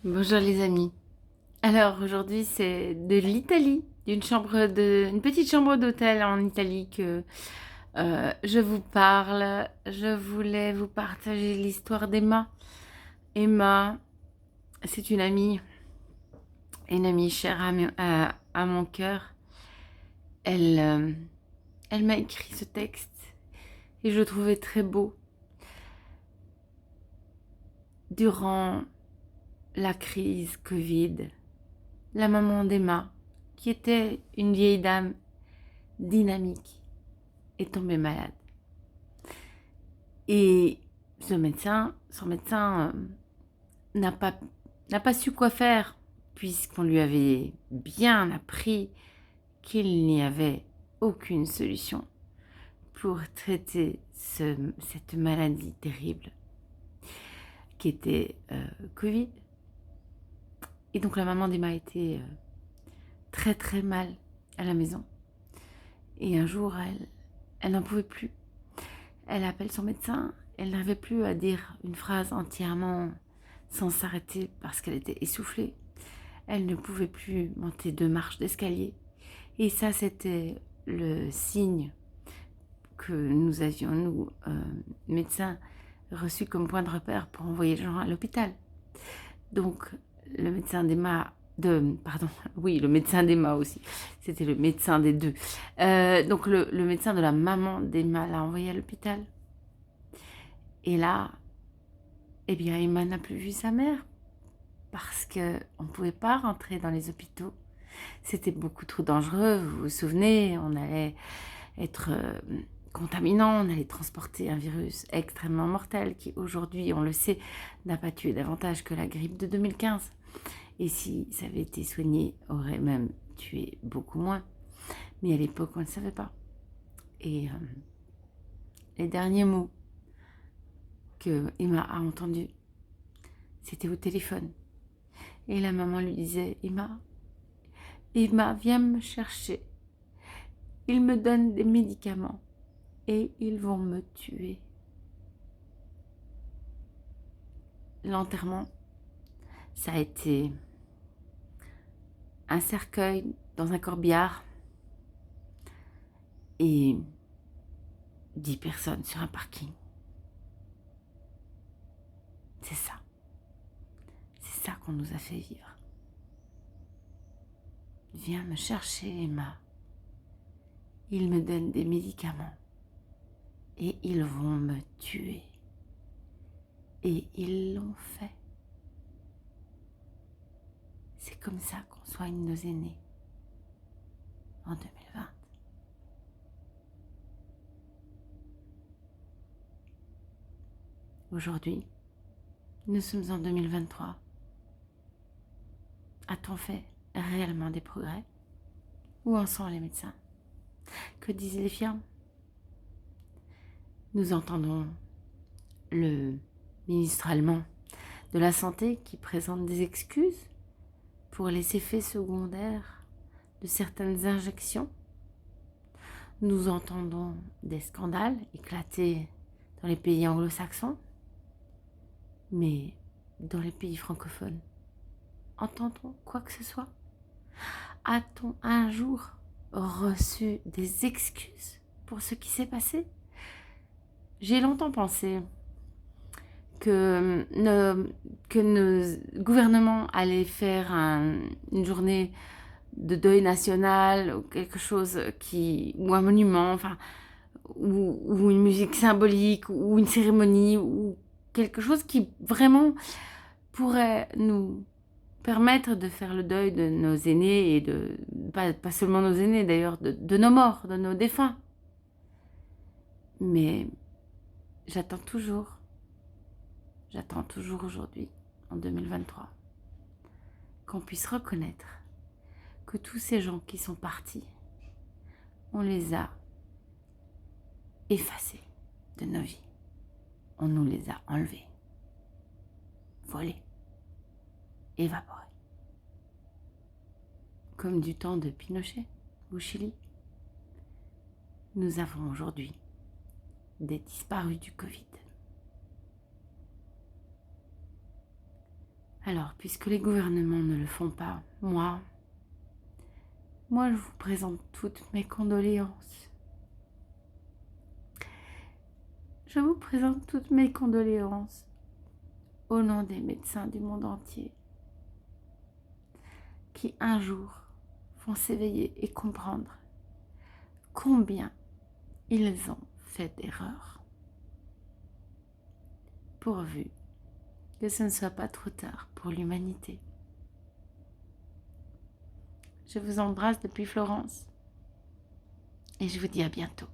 Bonjour les amis. Alors aujourd'hui c'est de l'Italie, une petite chambre d'hôtel en Italie que je vous parle. Je voulais vous partager l'histoire d'Emma. Emma, c'est une amie chère à mon cœur. Elle, euh, Elle m'a écrit ce texte et je le trouvais très beau. Durant la crise Covid, la maman d'Emma, qui était une vieille dame dynamique, est tombée malade. Et son médecin n'a pas, n'a pas su quoi faire, puisqu'on lui avait bien appris qu'il n'y avait aucune solution pour traiter cette maladie terrible qui était Covid. Et donc la maman d'Emma était très très mal à la maison. Et un jour, elle n'en pouvait plus. Elle appelle son médecin. Elle n'arrivait plus à dire une phrase entièrement sans s'arrêter parce qu'elle était essoufflée. Elle ne pouvait plus monter 2 marches d'escalier. Et ça, c'était le signe que nous avions, nous, médecins, reçu comme point de repère pour envoyer les gens à l'hôpital. Donc, le médecin d'Emma, pardon, oui, le médecin d'Emma aussi, c'était le médecin des deux. Donc, le médecin de la maman d'Emma l'a envoyée à l'hôpital. Et là, eh bien, Emma n'a plus vu sa mère parce qu'on ne pouvait pas rentrer dans les hôpitaux. C'était beaucoup trop dangereux, vous vous souvenez, on allait être contaminant, on allait transporter un virus extrêmement mortel qui aujourd'hui, on le sait, n'a pas tué davantage que la grippe de 2015. Et si ça avait été soigné, aurait même tué beaucoup moins. Mais à l'époque, on ne le savait pas. Et les derniers mots que Emma a entendus, c'était au téléphone. Et la maman lui disait, Emma, viens me chercher. Ils me donnent des médicaments et ils vont me tuer. L'enterrement, ça a été un cercueil dans un corbillard et 10 personnes sur un parking. C'est ça. C'est ça qu'on nous a fait vivre. Viens me chercher, Emma. Ils me donnent des médicaments et ils vont me tuer. Et ils l'ont fait. C'est comme ça qu'on soigne nos aînés en 2020. Aujourd'hui, nous sommes en 2023. A-t-on fait réellement des progrès? Où en sont les médecins? Que disent les firmes? Nous entendons le ministre allemand de la Santé qui présente des excuses pour les effets secondaires de certaines injections. Nous entendons des scandales éclater dans les pays anglo-saxons, mais dans les pays francophones, entend-on quoi que ce soit? A-t-on un jour reçu des excuses pour ce qui s'est passé? J'ai longtemps pensé que nos gouvernements allaient faire une journée de deuil national ou quelque chose ou un monument, enfin, ou une musique symbolique ou une cérémonie ou quelque chose qui vraiment pourrait nous permettre de faire le deuil de nos aînés et pas seulement nos aînés d'ailleurs, de nos morts, de nos défunts. Mais j'attends toujours aujourd'hui, en 2023, qu'on puisse reconnaître que tous ces gens qui sont partis, on les a effacés de nos vies. On nous les a enlevés, volés, évaporés. Comme du temps de Pinochet au Chili. Nous avons aujourd'hui des disparus du Covid. Alors, puisque les gouvernements ne le font pas, moi je vous présente toutes mes condoléances. Je vous présente toutes mes condoléances au nom des médecins du monde entier qui un jour vont s'éveiller et comprendre combien ils ont fait d'erreurs. Pourvu que ce ne soit pas trop tard pour l'humanité. Je vous embrasse depuis Florence et je vous dis à bientôt.